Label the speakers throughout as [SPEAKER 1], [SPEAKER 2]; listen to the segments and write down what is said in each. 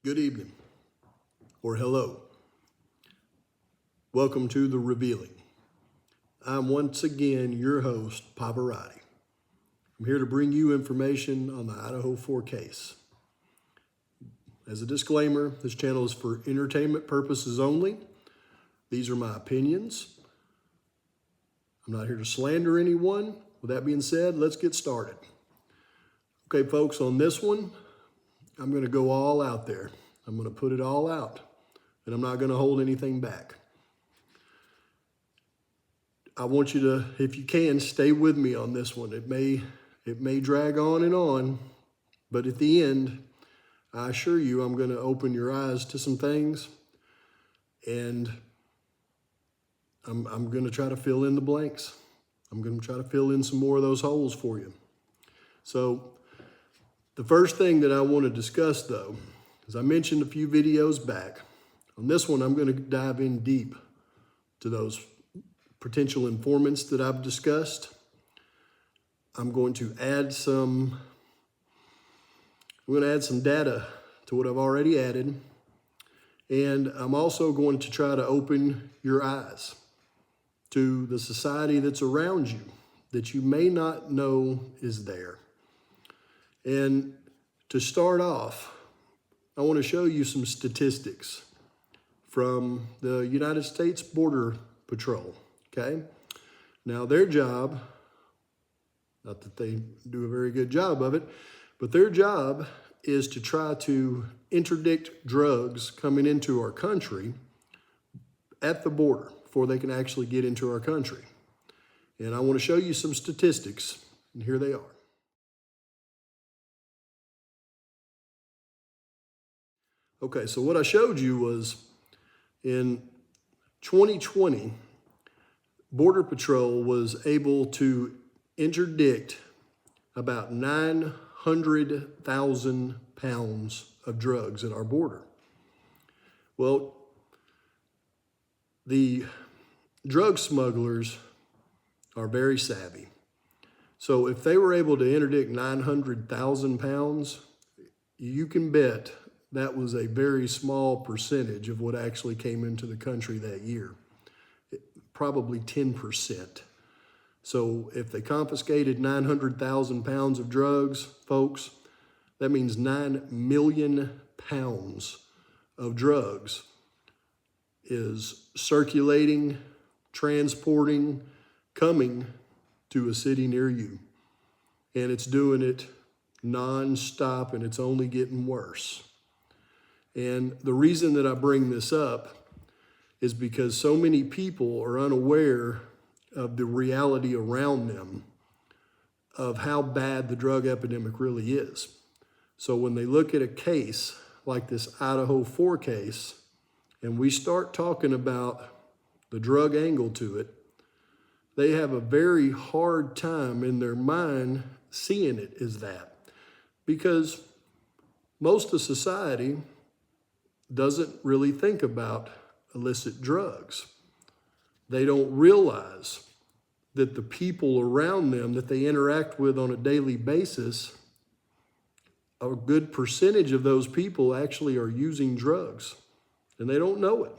[SPEAKER 1] Good evening, or hello. Welcome to The Revealing. I'm once again your host, Pavarotti. I'm here to bring you information on the Idaho 4 case. As a disclaimer, this channel is for entertainment purposes only. These are my opinions. I'm not here to slander anyone. With that being said, let's get started. Okay, folks, on this one, I'm going to go all out there. I'm going to put it all out, and I'm not going to hold anything back. I want you to, if you can, stay with me on this one. It may drag on, but at the end, I assure you I'm going to open your eyes to some things, and I'm going to try to fill in the blanks. I'm going to try to fill in some more of those holes for you. So the first thing that I want to discuss, though, as I mentioned a few videos back, on this one I'm going to dive in deep to those potential informants that I've discussed. I'm going to add some data to what I've already added, and I'm also going to try to open your eyes to the society that's around you that you may not know is there. And to start off, I want to show you some statistics from the United States Border Patrol, okay? Now their job, not that they do a very good job of it, but their job is to try to interdict drugs coming into our country at the border before they can actually get into our country. And I want to show you some statistics, and here they are. Okay, so what I showed you was in 2020, Border Patrol was able to interdict about 900,000 pounds of drugs at our border. Well, the drug smugglers are very savvy. So if they were able to interdict 900,000 pounds, you can bet that was a very small percentage of what actually came into the country that year, probably 10%. So if they confiscated 900,000 pounds of drugs, folks, that means 9 million pounds of drugs is circulating, transporting, coming to a city near you. And it's doing it nonstop, and it's only getting worse. And the reason that I bring this up is because so many people are unaware of the reality around them of how bad the drug epidemic really is. So when they look at a case like this Idaho 4 case, and we start talking about the drug angle to it, they have a very hard time in their mind seeing it as that. Because most of society doesn't really think about illicit drugs. They don't realize that the people around them that they interact with on a daily basis, a good percentage of those people actually are using drugs, and they don't know it.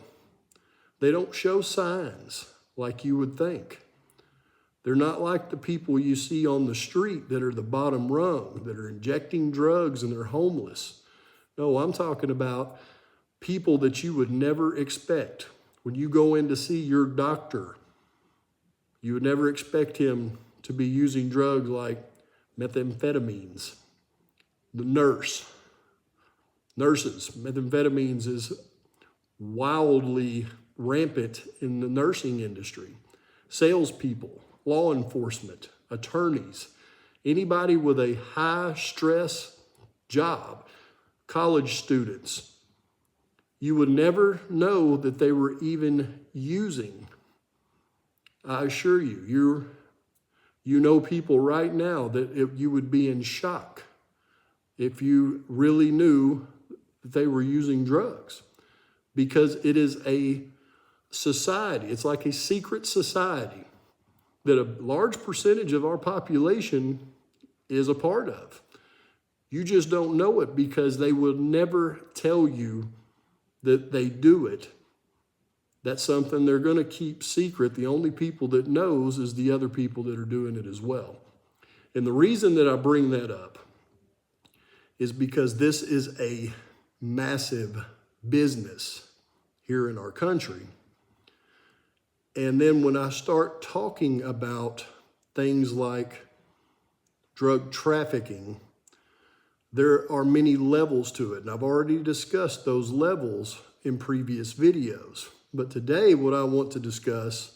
[SPEAKER 1] They don't show signs like you would think. They're not like the people you see on the street that are the bottom rung, that are injecting drugs and they're homeless. No, I'm talking about people that you would never expect. When you go in to see your doctor, you would never expect him to be using drugs like methamphetamines. The nurses, methamphetamines is wildly rampant in the nursing industry. Salespeople, law enforcement, attorneys, anybody with a high stress job, college students, you would never know that they were even using. I assure you, you know people right now that you would be in shock if you really knew that they were using drugs, because it is a society. It's like a secret society that a large percentage of our population is a part of. You just don't know it because they will never tell you that they do it. That's something they're going to keep secret. The only people that knows is the other people that are doing it as well. And the reason that I bring that up is because this is a massive business here in our country. And then when I start talking about things like drug trafficking, there are many levels to it. And I've already discussed those levels in previous videos. But today what I want to discuss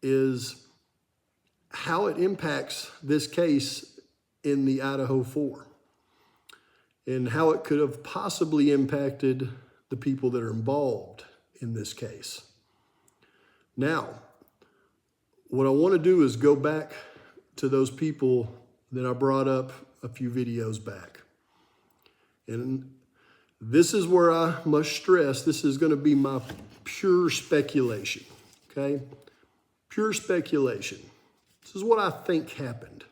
[SPEAKER 1] is how it impacts this case in the Idaho 4 and how it could have possibly impacted the people that are involved in this case. Now, what I want to do is go back to those people that I brought up a few videos back. And this is where I must stress, this is going to be my pure speculation, okay? Pure speculation. This is what I think happened.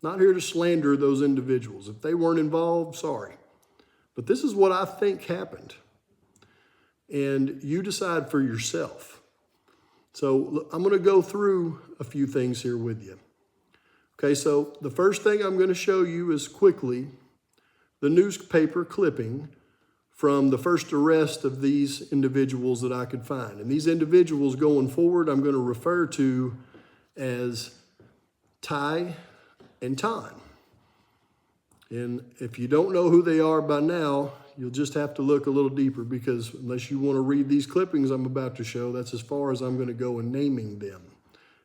[SPEAKER 1] Not here to slander those individuals. If they weren't involved, sorry. But this is what I think happened. And you decide for yourself. So I'm going to go through a few things here with you. Okay, so the first thing I'm going to show you is quickly the newspaper clipping from the first arrest of these individuals that I could find. And these individuals going forward, I'm going to refer to as Ty and Ton. And if you don't know who they are by now, you'll just have to look a little deeper because unless you want to read these clippings I'm about to show, that's as far as I'm going to go in naming them.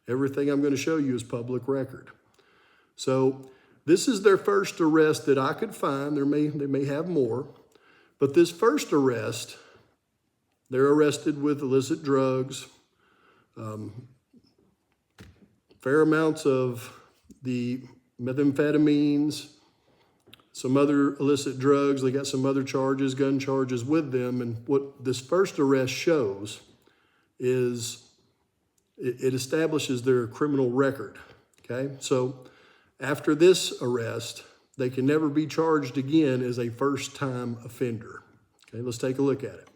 [SPEAKER 1] Everything I'm going to show you is public record. So this is their first arrest that I could find. They may have more. But this first arrest, they're arrested with illicit drugs, fair amounts of the methamphetamines, some other illicit drugs. They got some other charges, gun charges with them. And what this first arrest shows is it establishes their criminal record, okay? So after this arrest, they can never be charged again as a first-time offender. Okay, let's take a look at it.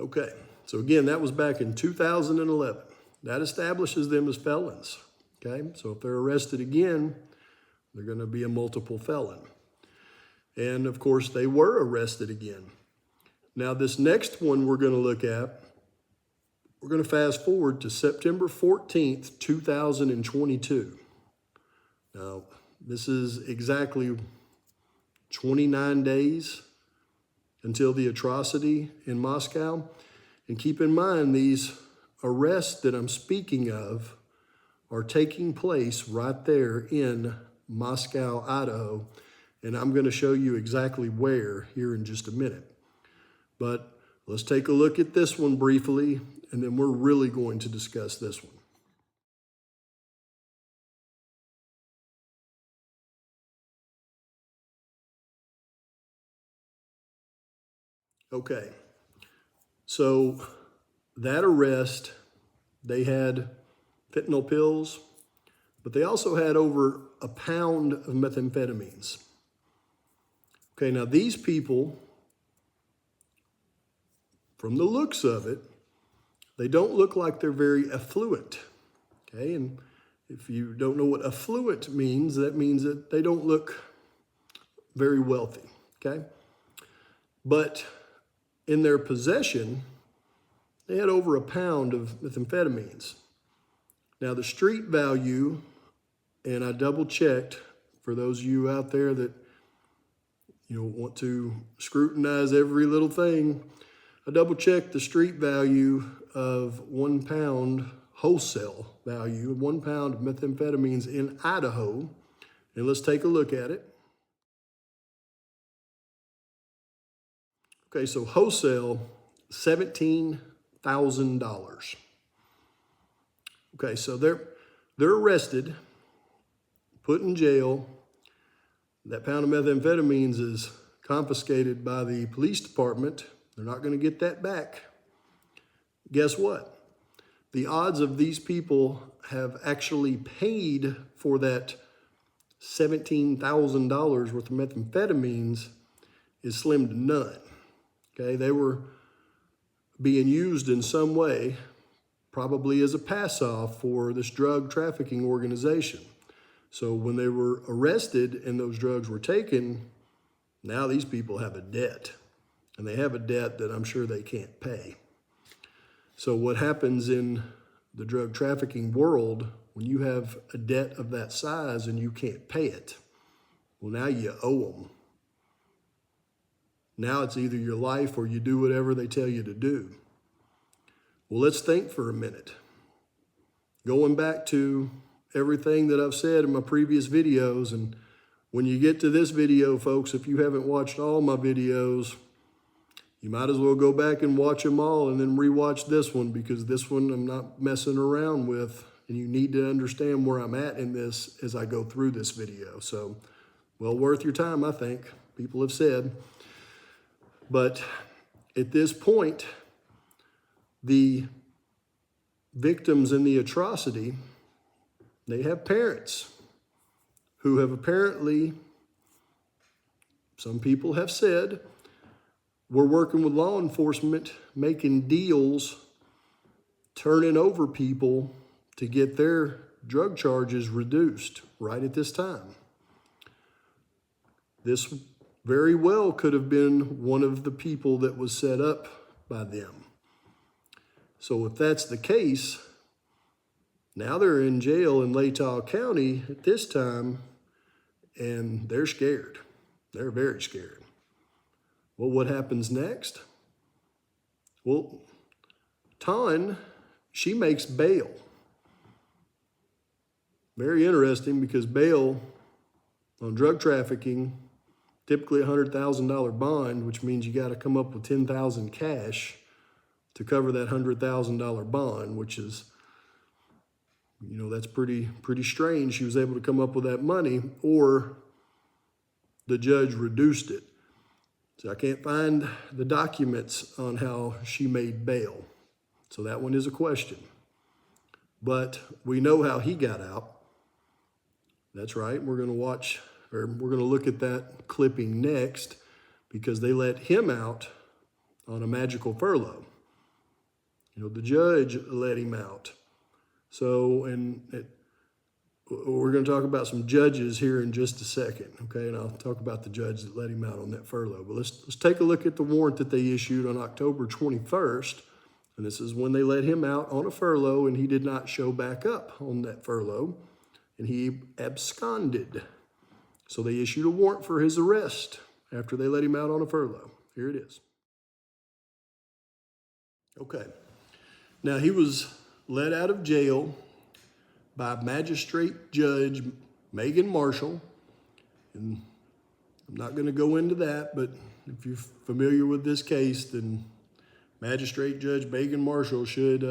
[SPEAKER 1] Okay, so again, that was back in 2011. That establishes them as felons. Okay, so if they're arrested again, they're going to be a multiple felon. And of course, they were arrested again. Now, this next one we're going to look at, we're going to fast forward to September 14th, 2022. Now, this is exactly 29 days until the atrocity in Moscow. And keep in mind, these arrests that I'm speaking of are taking place right there in Moscow, Idaho. And I'm going to show you exactly where here in just a minute. But let's take a look at this one briefly, and then we're really going to discuss this one. Okay, so that arrest, they had fentanyl pills, but they also had over a pound of methamphetamines. Okay, now these people, from the looks of it, they don't look like they're very affluent. Okay, and if you don't know what affluent means, that means that they don't look very wealthy. Okay, but in their possession, they had over a pound of methamphetamines. Now the street value, and I double checked for those of you out there that want to scrutinize every little thing, I double checked the street value of 1 pound wholesale value, 1 pound of methamphetamines in Idaho. And let's take a look at it. Okay, so wholesale, $17,000. Okay, so they're arrested, put in jail. That pound of methamphetamines is confiscated by the police department. They're not going to get that back. Guess what? the odds of these people have actually paid for that $17,000 worth of methamphetamines is slim to none. Okay, they were being used in some way, probably as a pass-off for this drug trafficking organization. So when they were arrested and those drugs were taken, now these people have a debt. And they have a debt that I'm sure they can't pay. So what happens in the drug trafficking world, when you have a debt of that size and you can't pay it, well, now you owe them. Now it's either your life or you do whatever they tell you to do. Well, let's think for a minute. Going back to everything that I've said in my previous videos, and when you get to this video, folks, if you haven't watched all my videos, you might as well go back and watch them all and then rewatch this one, because this one I'm not messing around with, and you need to understand where I'm at in this as I go through this video. So, well worth your time, I think, people have said. But at this point, the victims in the atrocity, they have parents who have apparently, some people have said, we're working with law enforcement, making deals, turning over people to get their drug charges reduced right at this time. This very well could have been one of the people that was set up by them. So if that's the case, now they're in jail in Latah County at this time, and they're scared. They're very scared. Well, what happens next? Well, Ton, she makes bail. Very interesting, because bail on drug trafficking, typically a $100,000 bond, which means you got to come up with $10,000 cash to cover that $100,000 bond, which is, that's pretty strange. She was able to come up with that money, or the judge reduced it. So I can't find the documents on how she made bail. So that one is a question. But we know how he got out. That's right. We're going to look at that clipping next, because they let him out on a magical furlough. The judge let him out. So, we're going to talk about some judges here in just a second, okay? And I'll talk about the judge that let him out on that furlough. But let's take a look at the warrant that they issued on October 21st. And this is when they let him out on a furlough, and he did not show back up on that furlough, and he absconded. So they issued a warrant for his arrest after they let him out on a furlough. Here it is. Okay. Now, he was let out of jail by Magistrate Judge Megan Marshall. And I'm not going to go into that, but if you're familiar with this case, then Magistrate Judge Megan Marshall should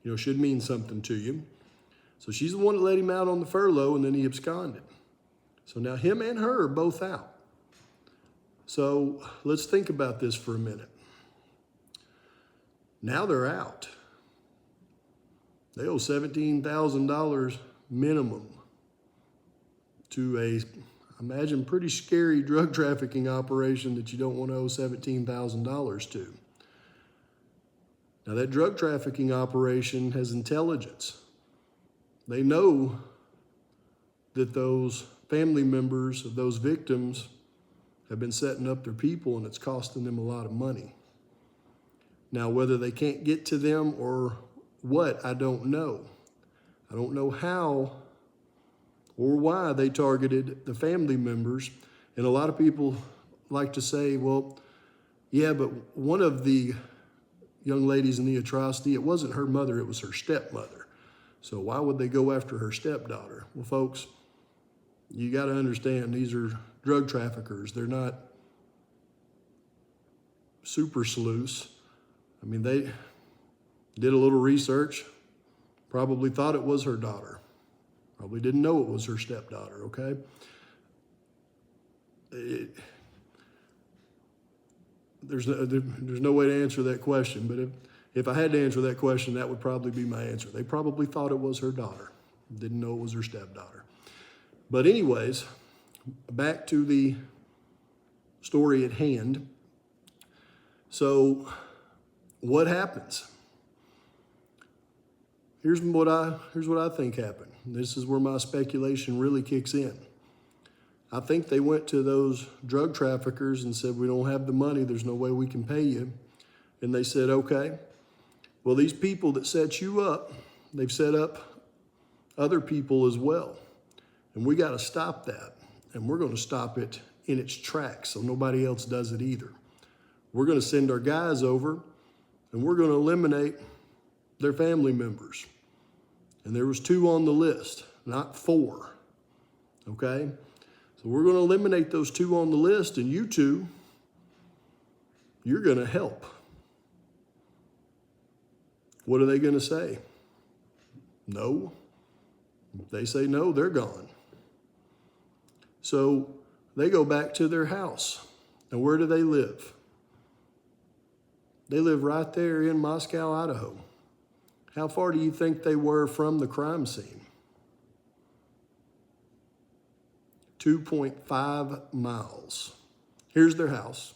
[SPEAKER 1] mean something to you. So she's the one that let him out on the furlough, and then he absconded. So now him and her are both out. So let's think about this for a minute. Now they're out. They owe $17,000 minimum to I imagine, pretty scary drug trafficking operation that you don't want to owe $17,000 to. Now, that drug trafficking operation has intelligence. They know that those family members of those victims have been setting up their people, and it's costing them a lot of money. Now, whether they can't get to them or what, I don't know. I don't know how or why they targeted the family members. And a lot of people like to say, well, yeah, but one of the young ladies in the atrocity, it wasn't her mother, it was her stepmother. So why would they go after her stepdaughter? Well, folks, you got to understand, these are drug traffickers. They're not super sleuths. I mean, they did a little research, probably thought it was her daughter. Probably didn't know it was her stepdaughter, okay? There's no way to answer that question, but If I had to answer that question, that would probably be my answer. They probably thought it was her daughter, didn't know it was her stepdaughter. But anyways, back to the story at hand. So what happens? Here's what I think happened. This is where my speculation really kicks in. I think they went to those drug traffickers and said, we don't have the money, there's no way we can pay you. And they said, okay, well, these people that set you up, they've set up other people as well. And we got to stop that. And we're going to stop it in its tracks so nobody else does it either. We're going to send our guys over and we're going to eliminate their family members. And there was 2 on the list, not 4. Okay? So we're going to eliminate those 2 on the list, and you 2, you're going to help. What are they going to say? No. If they say no, they're gone. So they go back to their house. And where do they live? They live right there in Moscow, Idaho. How far do you think they were from the crime scene? 2.5 miles. Here's their house.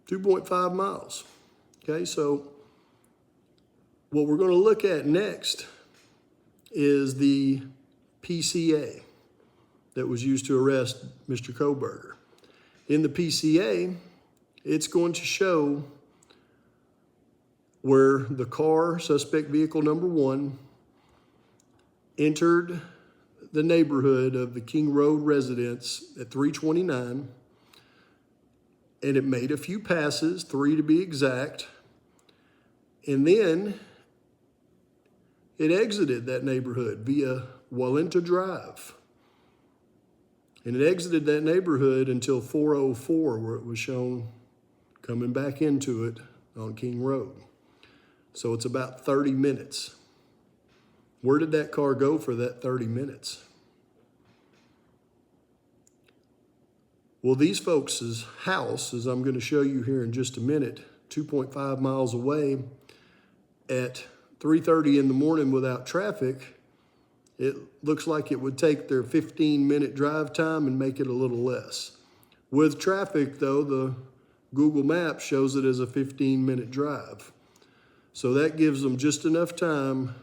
[SPEAKER 1] .5 miles. Okay, so what we're going to look at next is the PCA that was used to arrest Mr. Kohberger. In the PCA, it's going to show where the car, suspect vehicle number 1, entered the neighborhood of the King Road residence at 329, and it made a few passes, 3 to be exact, and then it exited that neighborhood via Wallenta Drive. And it exited that neighborhood until 404, where it was shown coming back into it on King Road. So it's about 30 minutes. Where did that car go for that 30 minutes? Well, these folks' house, as I'm going to show you here in just a minute, 2.5 miles away at 3:30 in the morning without traffic, it looks like it would take their 15-minute drive time and make it a little less. With traffic, though, the Google Maps shows it as a 15-minute drive. So that gives them just enough time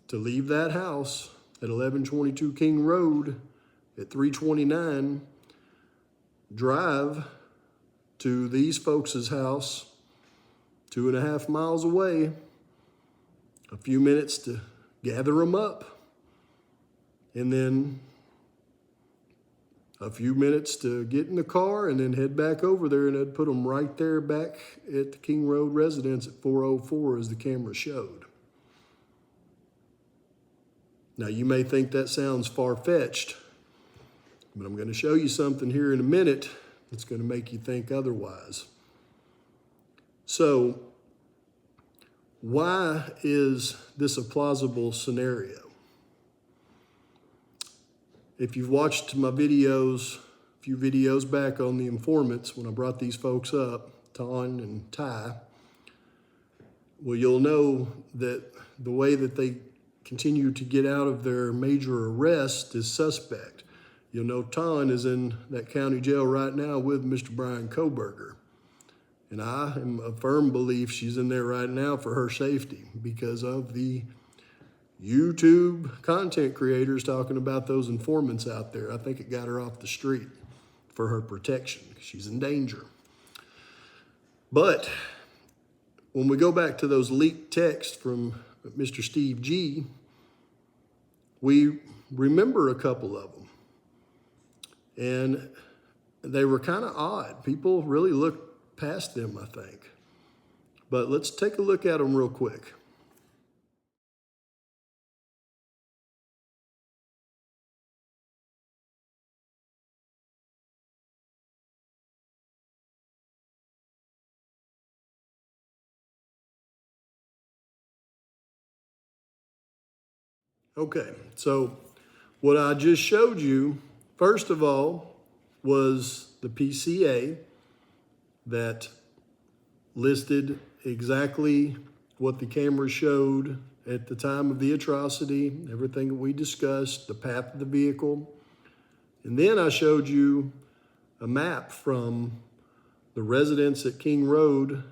[SPEAKER 1] to leave that house at 1122 King Road at 329, drive to these folks' house 2.5 miles away, a few minutes to gather them up, and then a few minutes to get in the car and then head back over there, and I'd put them right there back at the King Road residence at 404 as the camera showed. Now you may think that sounds far-fetched, but I'm going to show you something here in a minute that's going to make you think otherwise. So, why is this a plausible scenario? If you've watched my videos, a few videos back on the informants, when I brought these folks up, Ton and Ty, well, you'll know that the way that they continue to get out of their major arrest is suspect. You'll know Ton is in that county jail right now with Mr. Brian Kohberger. And I am a firm belief she's in there right now for her safety because of the YouTube content creators talking about those informants out there. I think it got her off the street for her protection. She's in danger. But when we go back to those leaked texts from Mr. Steve G., we remember a couple of them. And they were kind of odd. People really looked past them, I think. But let's take a look at them real quick. Okay, so what I just showed you, first of all, was the PCA that listed exactly what the camera showed at the time of the atrocity, everything that we discussed, the path of the vehicle. And then I showed you a map from the residence at King Road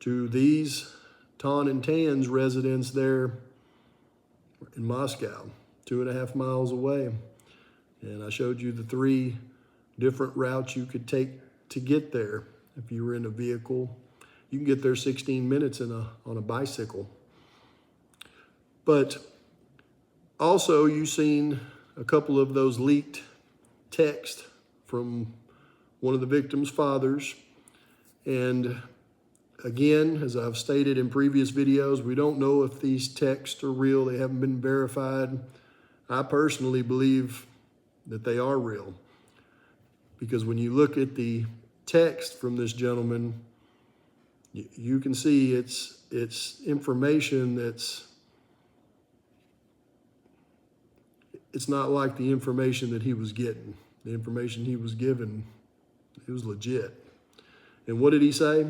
[SPEAKER 1] to these Tan and Tan's residence there in Moscow, 2.5 miles away. And I showed you the 3 different routes you could take to get there. If you were in a vehicle, you can get there 16 minutes on a bicycle. But also you've seen a couple of those leaked texts from one of the victim's fathers. And again, as I've stated in previous videos, we don't know if these texts are real. They haven't been verified. I personally believe that they are real, because when you look at the text from this gentleman, you can see it's information it's not like the information that he was getting. The information he was given, it was legit. And what did he say?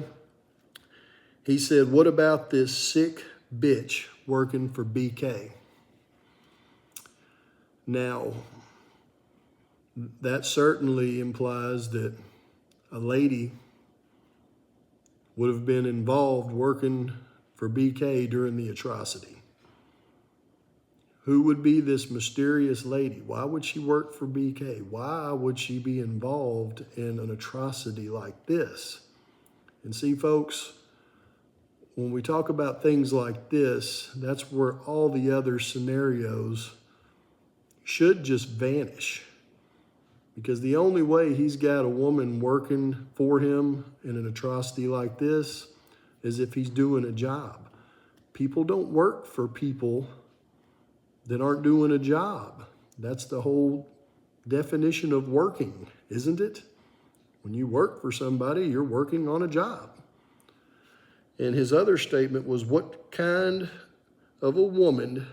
[SPEAKER 1] He said, "What about this sick bitch working for BK?" Now, that certainly implies that a lady would have been involved working for BK during the atrocity. Who would be this mysterious lady? Why would she work for BK? Why would she be involved in an atrocity like this? And see, folks, when we talk about things like this, that's where all the other scenarios should just vanish. Because the only way he's got a woman working for him in an atrocity like this is if he's doing a job. People don't work for people that aren't doing a job. That's the whole definition of working, isn't it? When you work for somebody, you're working on a job. And his other statement was, what kind of a woman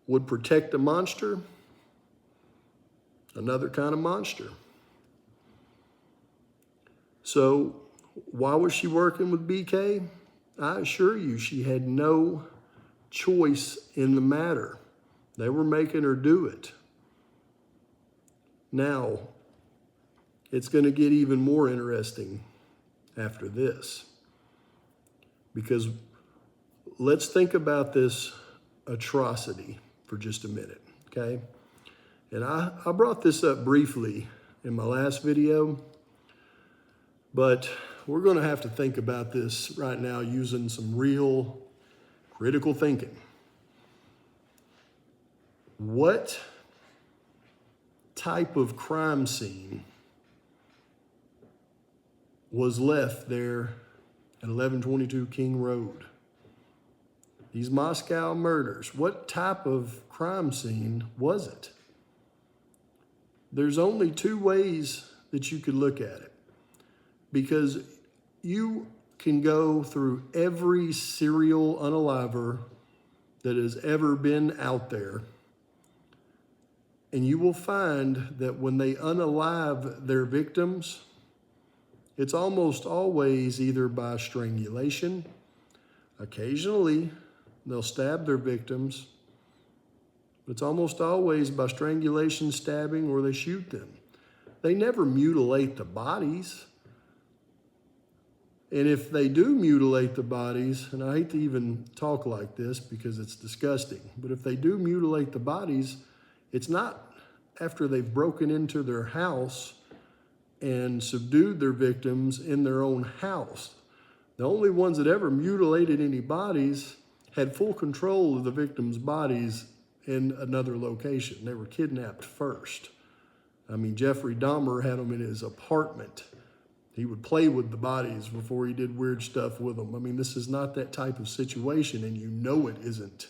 [SPEAKER 1] would protect a monster? Another kind of monster. So why was she working with BK? I assure you, she had no choice in the matter. They were making her do it. Now, it's going to get even more interesting after this. Because let's think about this atrocity for just a minute, okay? And I brought this up briefly in my last video, but we're going to have to think about this right now using some real critical thinking. What type of crime scene was left there at 1122 King Road? These Moscow murders, what type of crime scene was it? There's only 2 ways that you could look at it, because you can go through every serial unaliver that has ever been out there, and you will find that when they unalive their victims, it's almost always either by strangulation. Occasionally, they'll stab their victims. It's almost always by strangulation, stabbing, or they shoot them. They never mutilate the bodies. And if they do mutilate the bodies, and I hate to even talk like this because it's disgusting, but if they do mutilate the bodies, it's not after they've broken into their house and subdued their victims in their own house. The only ones that ever mutilated any bodies had full control of the victims' bodies in another location. They were kidnapped first. I mean, Jeffrey Dahmer had them in his apartment. He would play with the bodies before he did weird stuff with them. I mean, this is not that type of situation, and you know it isn't.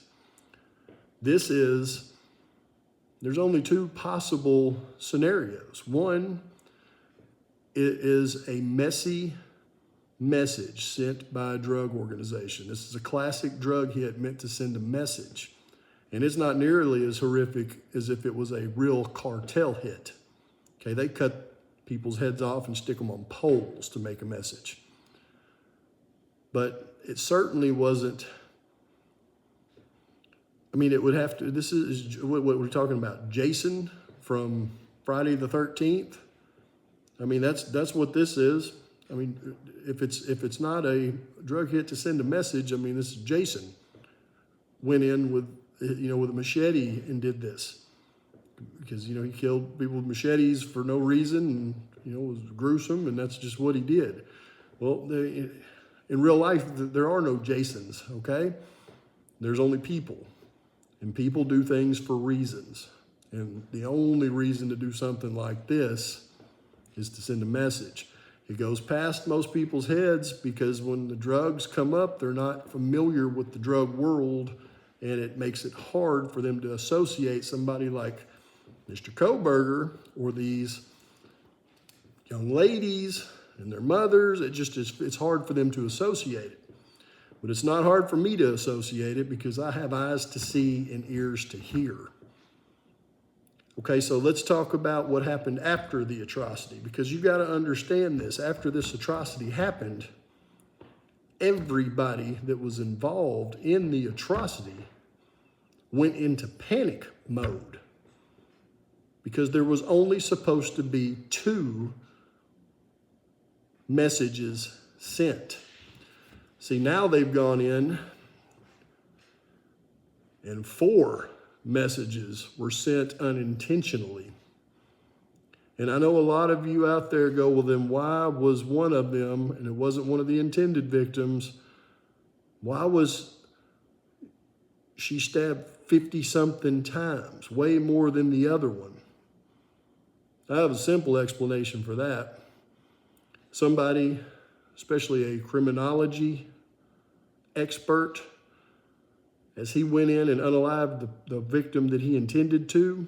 [SPEAKER 1] There's only 2 possible scenarios. One, it is a messy message sent by a drug organization. This is a classic drug hit meant to send a message. And it's not nearly as horrific as if it was a real cartel hit. Okay, they cut people's heads off and stick them on poles to make a message. But it certainly wasn't, I mean, it would have to, this is what we're talking about. Jason from Friday the 13th. I mean, that's what this is. I mean, if it's not a drug hit to send a message, I mean, this is Jason went in with, with a machete and did this because, he killed people with machetes for no reason and, it was gruesome, and that's just what he did. Well, in real life, there are no Jasons, okay? There's only people, and people do things for reasons. And the only reason to do something like this is to send a message. It goes past most people's heads because when the drugs come up, they're not familiar with the drug world, and it makes it hard for them to associate somebody like Mr. Kohberger or these young ladies and their mothers. It's hard for them to associate it. But it's not hard for me to associate it because I have eyes to see and ears to hear. Okay, so let's talk about what happened after the atrocity, because you've got to understand this. After this atrocity happened, everybody that was involved in the atrocity went into panic mode because there was only supposed to be 2 messages sent. See, now they've gone in and 4 messages were sent unintentionally. And I know a lot of you out there go, well, then why was one of them, and it wasn't one of the intended victims, why was she stabbed 50-something times, way more than the other one? I have a simple explanation for that. Somebody, especially a criminology expert, as he went in and unalived the victim that he intended to,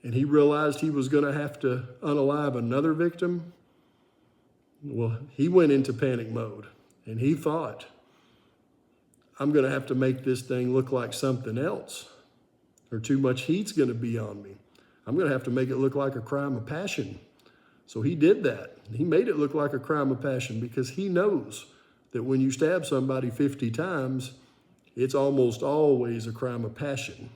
[SPEAKER 1] and he realized he was going to have to unalive another victim, well, he went into panic mode, and he thought, I'm going to have to make this thing look like something else, or too much heat's going to be on me. I'm going to have to make it look like a crime of passion. So he did that. He made it look like a crime of passion because he knows that when you stab somebody 50 times, it's almost always a crime of passion.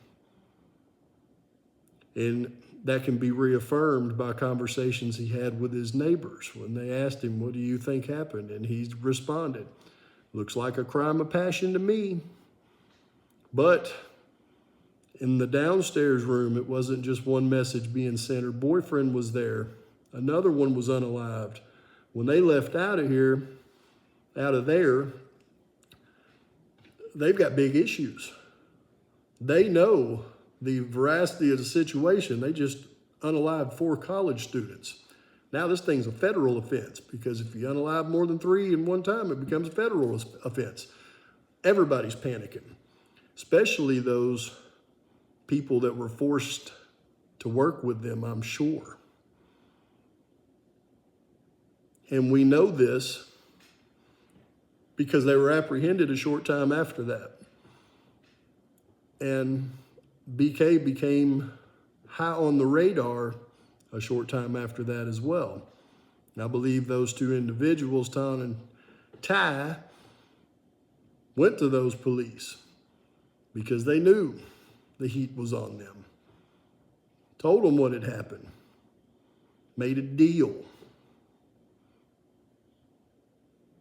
[SPEAKER 1] And that can be reaffirmed by conversations he had with his neighbors when they asked him, what do you think happened? And he responded, looks like a crime of passion to me. But in the downstairs room, it wasn't just one message being sent. Her boyfriend was there. Another one was unalived. When they left out of there, they've got big issues. They know the veracity of the situation. They just unalived 4 college students. Now this thing's a federal offense because if you unalive more than 3 in one time, it becomes a federal offense. Everybody's panicking, especially those people that were forced to work with them, I'm sure. And we know this because they were apprehended a short time after that. And BK became high on the radar a short time after that as well. And I believe those 2 individuals, Ton and Ty, went to those police because they knew the heat was on them. Told them what had happened. Made a deal.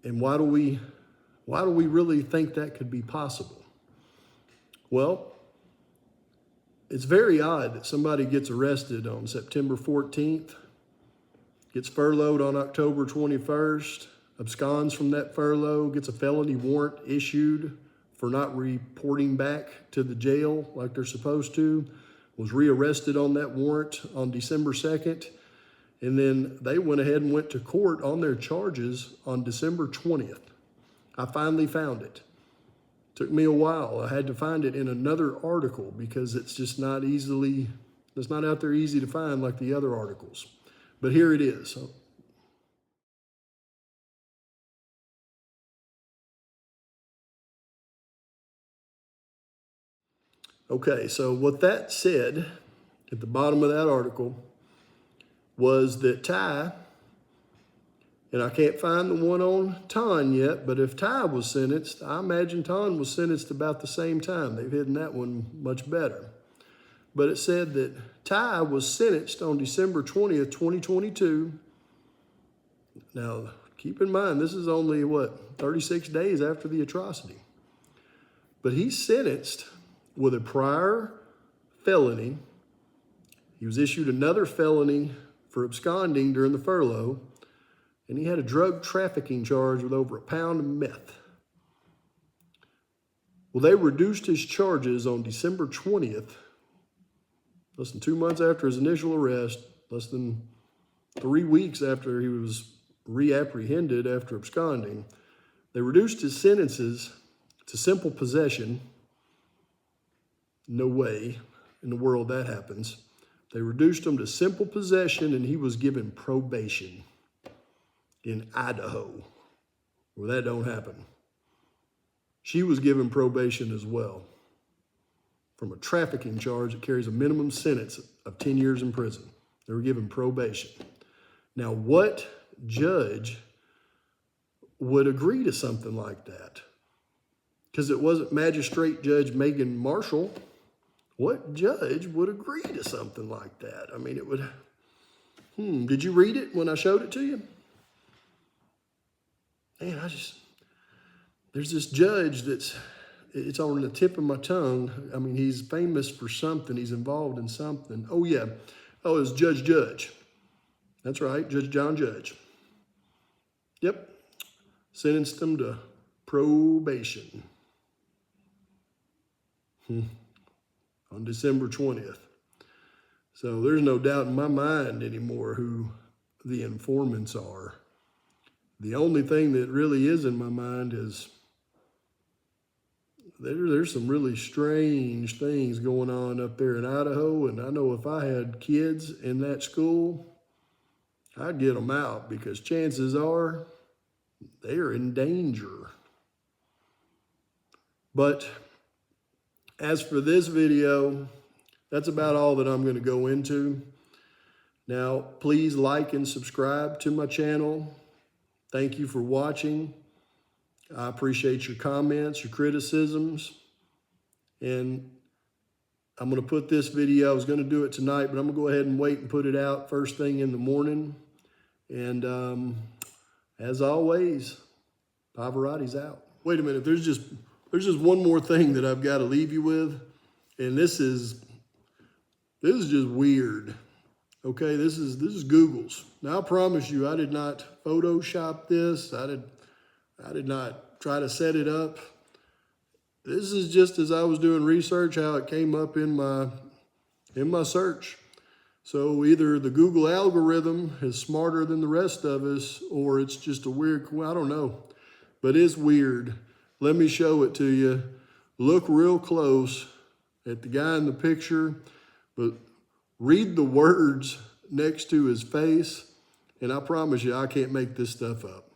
[SPEAKER 1] And why do we really think that could be possible? Well, it's very odd that somebody gets arrested on September 14th, gets furloughed on October 21st, absconds from that furlough, gets a felony warrant issued for not reporting back to the jail like they're supposed to, was rearrested on that warrant on December 2nd, and then they went ahead and went to court on their charges on December 20th. I finally found it. Took me a while. I had to find it in another article because it's not out there easy to find like the other articles. But here it is. Okay, so what that said at the bottom of that article was that Ty, and I can't find the one on Ton yet, but if Ty was sentenced, I imagine Ton was sentenced about the same time. They've hidden that one much better. But it said that Ty was sentenced on December 20th, 2022. Now, keep in mind, this is only, 36 days after the atrocity. But he's sentenced with a prior felony. He was issued another felony for absconding during the furlough, and he had a drug trafficking charge with over 1 pound of meth. Well, they reduced his charges on December 20th, less than 2 months after his initial arrest, less than 3 weeks after he was reapprehended after absconding. They reduced his sentences to simple possession. No way in the world that happens. They reduced him to simple possession, and he was given probation in Idaho, where that don't happen. She was given probation as well from a trafficking charge that carries a minimum sentence of 10 years in prison. They were given probation. Now, what judge would agree to something like that? Because it wasn't Magistrate Judge Megan Marshall. What judge would agree to something like that? I mean, it would, did you read it when I showed it to you? Man, there's this judge it's on the tip of my tongue. I mean, he's famous for something. He's involved in something. Oh, yeah. Oh, it was Judge. That's right, Judge John Judge. Yep. Sentenced him to probation on December 20th. So there's no doubt in my mind anymore who the informants are. The only thing that really is in my mind is there's some really strange things going on up there in Idaho, and I know if I had kids in that school, I'd get them out because chances are they are in danger. But as for this video, that's about all that I'm going to go into. Now, please like and subscribe to my channel. Thank you for watching. I appreciate your comments, your criticisms. And I'm going to put this video, I was going to do it tonight, but I'm going to go ahead and wait and put it out first thing in the morning. And as always, Pavarotti's out. Wait a minute, there's just one more thing that I've got to leave you with. And this is just weird. Okay, this is Google's. Now I promise you, I did not Photoshop this. I did not try to set it up. This is just as I was doing research, how it came up in my search. So either the Google algorithm is smarter than the rest of us, or it's just a weird, I don't know, but it's weird. Let me show it to you. Look real close at the guy in the picture, but read the words next to his face, and I promise you, I can't make this stuff up.